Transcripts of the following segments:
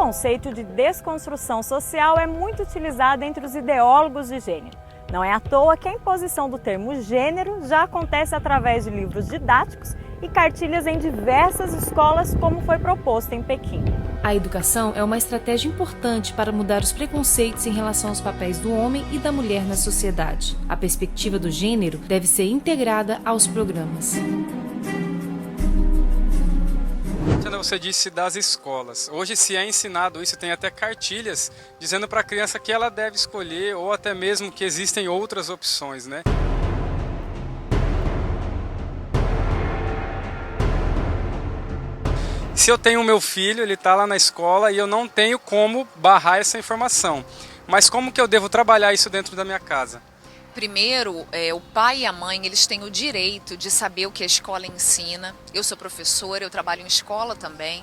conceito de desconstrução social é muito utilizado entre os ideólogos de gênero. Não é à toa que a imposição do termo gênero já acontece através de livros didáticos e cartilhas em diversas escolas, como foi proposto em Pequim. A educação é uma estratégia importante para mudar os preconceitos em relação aos papéis do homem e da mulher na sociedade. A perspectiva do gênero deve ser integrada aos programas. Você disse das escolas. Hoje se é ensinado isso, tem até cartilhas dizendo para a criança que ela deve escolher ou até mesmo que existem outras opções, né? Se eu tenho o meu filho, ele está lá na escola e eu não tenho como barrar essa informação. Mas como que eu devo trabalhar isso dentro da minha casa? Primeiro, o pai e a mãe, eles têm o direito de saber o que a escola ensina. Eu sou professora, eu trabalho em escola também.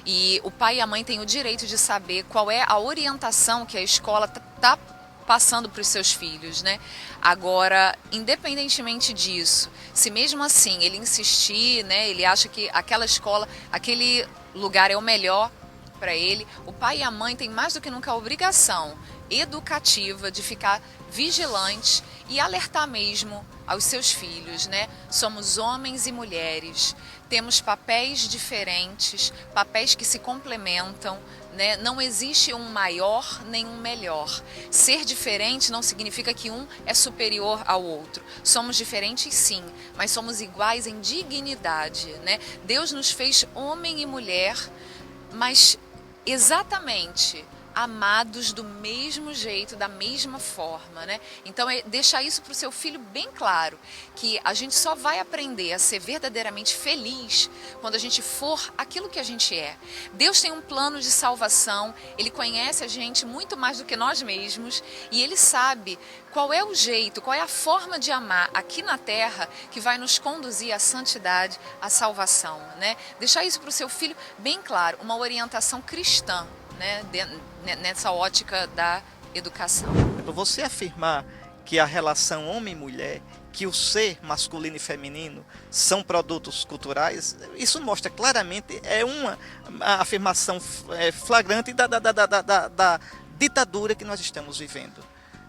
E o pai e a mãe têm o direito de saber qual é a orientação que a escola está passando para os seus filhos, né? Agora, independentemente disso, se mesmo assim ele insistir, né, ele acha que aquela escola, aquele lugar é o melhor para ele, o pai e a mãe têm mais do que nunca a obrigação educativa de ficar vigilantes e alertar mesmo aos seus filhos, né? Somos homens e mulheres, temos papéis diferentes, papéis que se complementam, né? Não existe um maior nem um melhor. Ser diferente não significa que um é superior ao outro. Somos diferentes sim, mas somos iguais em dignidade, né? Deus nos fez homem e mulher, mas exatamente amados do mesmo jeito, da mesma forma, né? Então deixar isso para o seu filho bem claro, que a gente só vai aprender a ser verdadeiramente feliz quando a gente for aquilo que a gente é. Deus tem um plano de salvação, Ele conhece a gente muito mais do que nós mesmos e Ele sabe qual é o jeito, qual é a forma de amar aqui na Terra que vai nos conduzir à santidade, à salvação, né? Deixar isso para o seu filho bem claro, uma orientação cristã, né, nessa ótica da educação. Você afirmar que a relação homem e mulher, que o ser masculino e feminino são produtos culturais, isso mostra claramente, é uma afirmação flagrante da ditadura que nós estamos vivendo.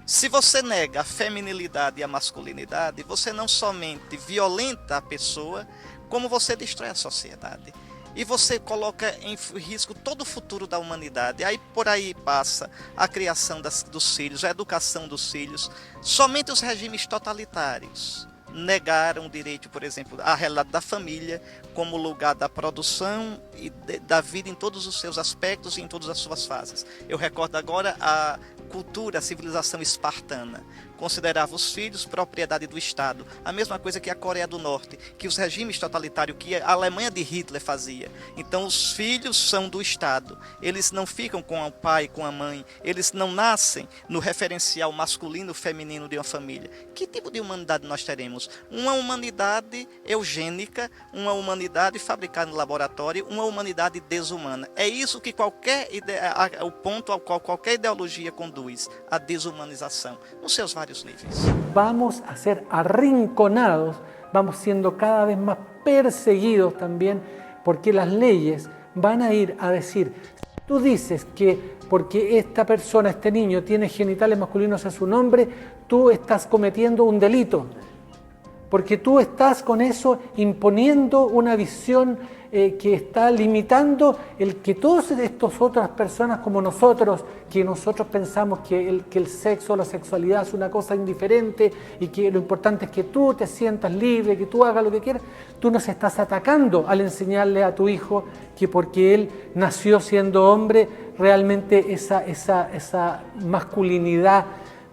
Se você nega a feminilidade e a masculinidade, você não somente violenta a pessoa, como você destrói a sociedade. E você coloca em risco todo o futuro da humanidade. Aí por aí passa a criação dos filhos, a educação dos filhos. Somente os regimes totalitários negaram o direito, por exemplo, à realidade da família como lugar da produção e da vida em todos os seus aspectos e em todas as suas fases. Eu recordo agora a cultura, a civilização espartana. Considerava os filhos propriedade do Estado. A mesma coisa que a Coreia do Norte, que os regimes totalitários que a Alemanha de Hitler fazia. Então os filhos são do Estado. Eles não ficam com o pai, com a mãe. Eles não nascem no referencial masculino feminino de uma família. Que tipo de humanidade nós teremos? Uma humanidade eugênica, uma humanidade fabricada no laboratório, uma humanidade desumana. É isso que o ponto ao qual qualquer ideologia conduz, a desumanização, nos seus vários níveis. Vamos a ser arrinconados, vamos siendo cada vez más perseguidos también, porque las leyes van a ir a decir, tú dices que porque esta persona, este niño, tiene genitales masculinos a su nombre, tú estás cometiendo un delito. Porque tú estás con eso imponiendo una visión que está limitando el que todas estas otras personas como nosotros, que nosotros pensamos que el sexo, la sexualidad es una cosa indiferente y que lo importante es que tú te sientas libre, que tú hagas lo que quieras, tú nos estás atacando al enseñarle a tu hijo que porque él nació siendo hombre, realmente esa masculinidad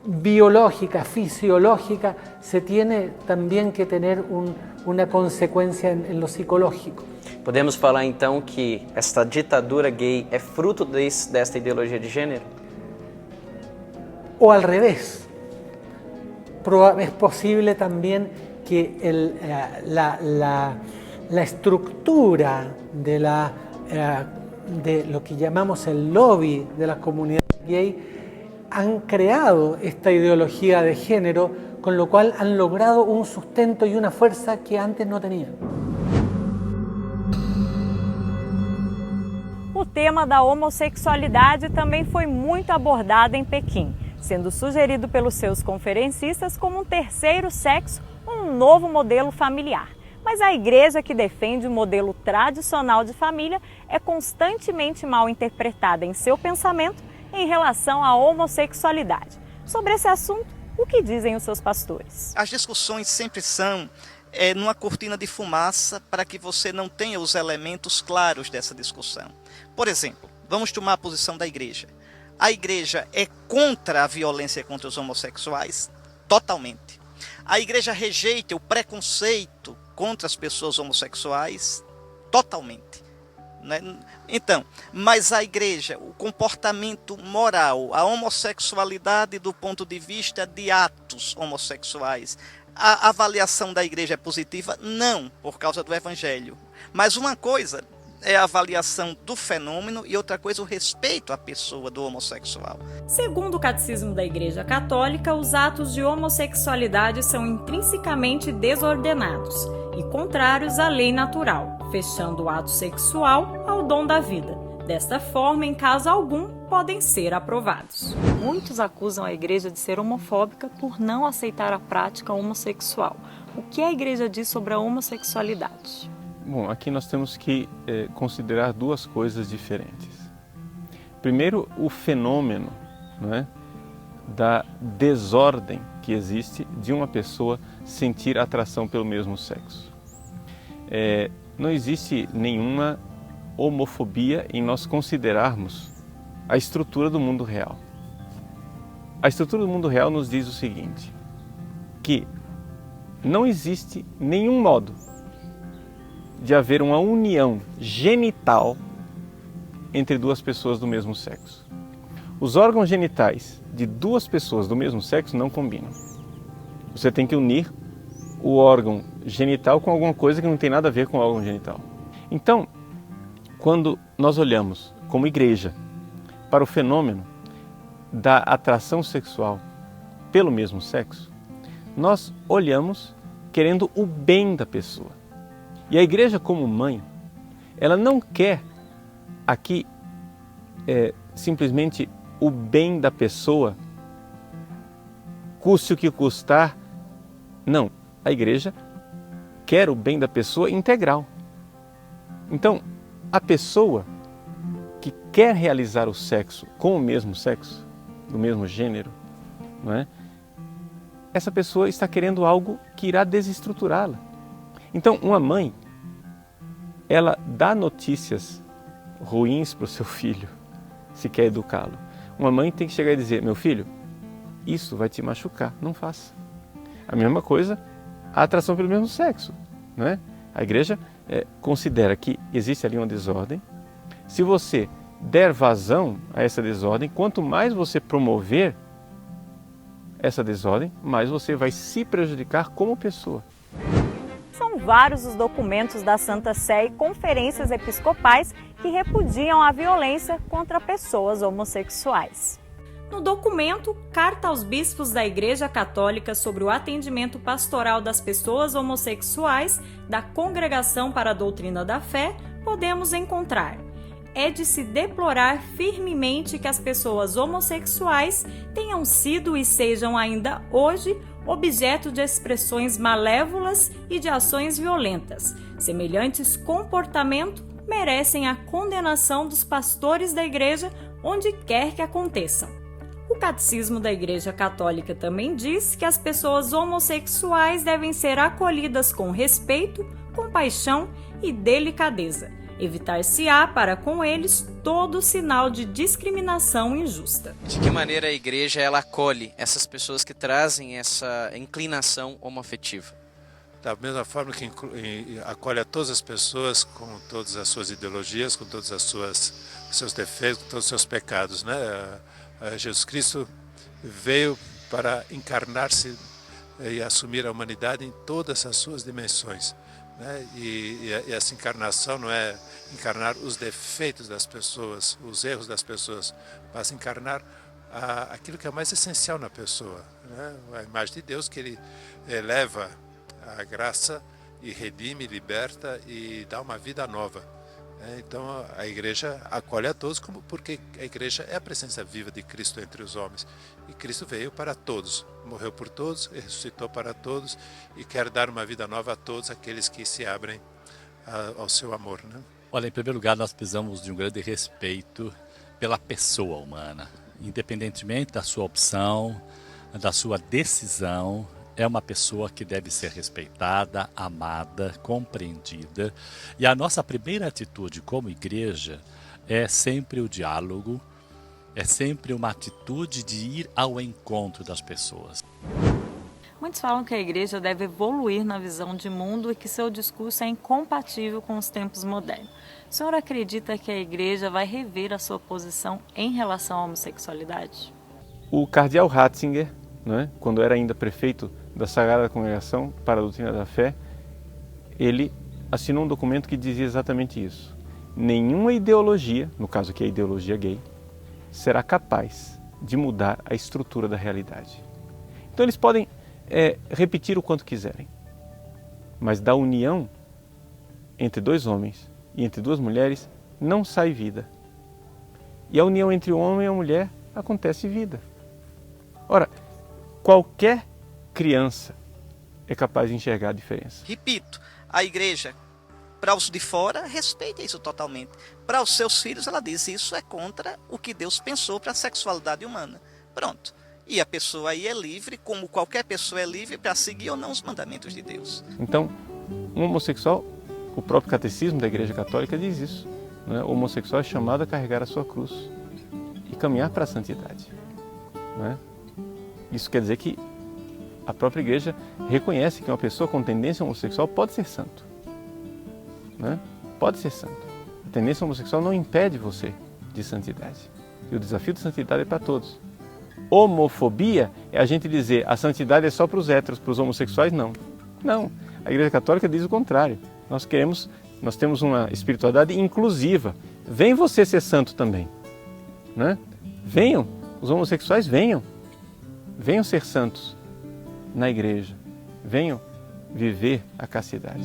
biológica, fisiológica, se tiene también que tener una consequência en lo psicológico. Podemos falar então que esta ditadura gay é fruto desta ideologia de gênero? O al revés. Es posible también que la estructura de lo que llamamos el lobby de la comunidad gay han creado esta ideología de género, con lo cual han logrado un sustento y una fuerza que antes no tenían. O O tema da homossexualidade também foi muito abordado em Pequim, sendo sugerido pelos seus conferencistas como um terceiro sexo ou um novo modelo familiar. Mas a igreja, que defende o modelo tradicional de família, é constantemente mal interpretada em seu pensamento em relação à homossexualidade. Sobre esse assunto, o que dizem os seus pastores? As discussões sempre são numa cortina de fumaça para que você não tenha os elementos claros dessa discussão. Por exemplo, vamos tomar a posição da igreja. A igreja é contra a violência contra os homossexuais? Totalmente. A igreja rejeita o preconceito contra as pessoas homossexuais? Totalmente. Né? Então, mas a igreja, o comportamento moral, a homossexualidade do ponto de vista de atos homossexuais, a avaliação da igreja é positiva? Não, por causa do evangelho. Mas uma coisa é a avaliação do fenômeno e outra coisa o respeito à pessoa do homossexual. Segundo o Catecismo da Igreja Católica, os atos de homossexualidade são intrinsecamente desordenados e contrários à lei natural, fechando o ato sexual ao dom da vida. Desta forma, em caso algum, podem ser aprovados. Muitos acusam a Igreja de ser homofóbica por não aceitar a prática homossexual. O que a Igreja diz sobre a homossexualidade? Bom, aqui nós temos que considerar duas coisas diferentes. Primeiro, o fenômeno, né, da desordem que existe de uma pessoa sentir atração pelo mesmo sexo. Não existe nenhuma homofobia em nós considerarmos a estrutura do mundo real. A estrutura do mundo real nos diz o seguinte, que não existe nenhum modo de haver uma união genital entre duas pessoas do mesmo sexo. Os órgãos genitais de duas pessoas do mesmo sexo não combinam. Você tem que unir o órgão genital com alguma coisa que não tem nada a ver com o órgão genital. Então, quando nós olhamos como igreja para o fenômeno da atração sexual pelo mesmo sexo, nós olhamos querendo o bem da pessoa. E a igreja, como mãe, ela não quer aqui simplesmente o bem da pessoa, custe o que custar. Não, a igreja quer o bem da pessoa integral. Então, a pessoa que quer realizar o sexo com o mesmo sexo, do mesmo gênero, não é? Essa pessoa está querendo algo que irá desestruturá-la. Então, uma mãe, ela dá notícias ruins para o seu filho, se quer educá-lo. Uma mãe tem que chegar e dizer, meu filho, isso vai te machucar, não faça. A mesma coisa, a atração pelo mesmo sexo, não é? A igreja considera que existe ali uma desordem. Se você der vazão a essa desordem, quanto mais você promover essa desordem, mais você vai se prejudicar como pessoa. São vários os documentos da Santa Sé e conferências episcopais que repudiam a violência contra pessoas homossexuais. No documento Carta aos Bispos da Igreja Católica sobre o atendimento pastoral das pessoas homossexuais da Congregação para a Doutrina da Fé, podemos encontrar: é de se deplorar firmemente que as pessoas homossexuais tenham sido e sejam ainda hoje objeto de expressões malévolas e de ações violentas. Semelhantes comportamentos merecem a condenação dos pastores da Igreja onde quer que aconteçam. O Catecismo da Igreja Católica também diz que as pessoas homossexuais devem ser acolhidas com respeito, compaixão e delicadeza. Evitar-se-á para com eles todo sinal de discriminação injusta. De que maneira a igreja ela acolhe essas pessoas que trazem essa inclinação homoafetiva? Da mesma forma que acolhe a todas as pessoas com todas as suas ideologias, com todos os seus defeitos, com todos os seus pecados, né? Jesus Cristo veio para encarnar-se e assumir a humanidade em todas as suas dimensões. Né? E essa encarnação não é encarnar os defeitos das pessoas, os erros das pessoas, mas encarnar aquilo que é mais essencial na pessoa, né? A imagem de Deus que Ele eleva a graça e redime, liberta e dá uma vida nova. Então a igreja acolhe a todos, porque a igreja é a presença viva de Cristo entre os homens. E Cristo veio para todos, morreu por todos, ressuscitou para todos e quer dar uma vida nova a todos aqueles que se abrem ao seu amor, né? Olha, em primeiro lugar, nós precisamos de um grande respeito pela pessoa humana, independentemente da sua opção, da sua decisão. É uma pessoa que deve ser respeitada, amada, compreendida. E a nossa primeira atitude como igreja é sempre o diálogo, é sempre uma atitude de ir ao encontro das pessoas. Muitos falam que a igreja deve evoluir na visão de mundo e que seu discurso é incompatível com os tempos modernos. O senhor acredita que a igreja vai rever a sua posição em relação à homossexualidade? O cardeal Ratzinger, quando era ainda prefeito da Sagrada Congregação para a Doutrina da Fé, ele assinou um documento que dizia exatamente isso. Nenhuma ideologia, no caso aqui a ideologia gay, será capaz de mudar a estrutura da realidade. Então eles podem repetir o quanto quiserem, mas da união entre dois homens e entre duas mulheres não sai vida. E a união entre o homem e a mulher acontece vida. Ora, qualquer criança é capaz de enxergar a diferença. Repito, a igreja, para os de fora, respeita isso totalmente. Para os seus filhos, ela diz, isso é contra o que Deus pensou para a sexualidade humana. Pronto. E a pessoa aí é livre, como qualquer pessoa é livre para seguir ou não os mandamentos de Deus. Então, um homossexual, o próprio catecismo da Igreja Católica diz isso. O homossexual é chamado a carregar a sua cruz e caminhar para a santidade. Isso quer dizer que a própria igreja reconhece que uma pessoa com tendência homossexual pode ser santo. Pode ser santo. A tendência homossexual não impede você de santidade. E o desafio de santidade é para todos. Homofobia é a gente dizer a santidade é só para os héteros, para os homossexuais não. Não, a Igreja Católica diz o contrário. Nós temos uma espiritualidade inclusiva. Vem você ser santo também. Venham, os homossexuais venham ser santos na igreja, venham viver a castidade.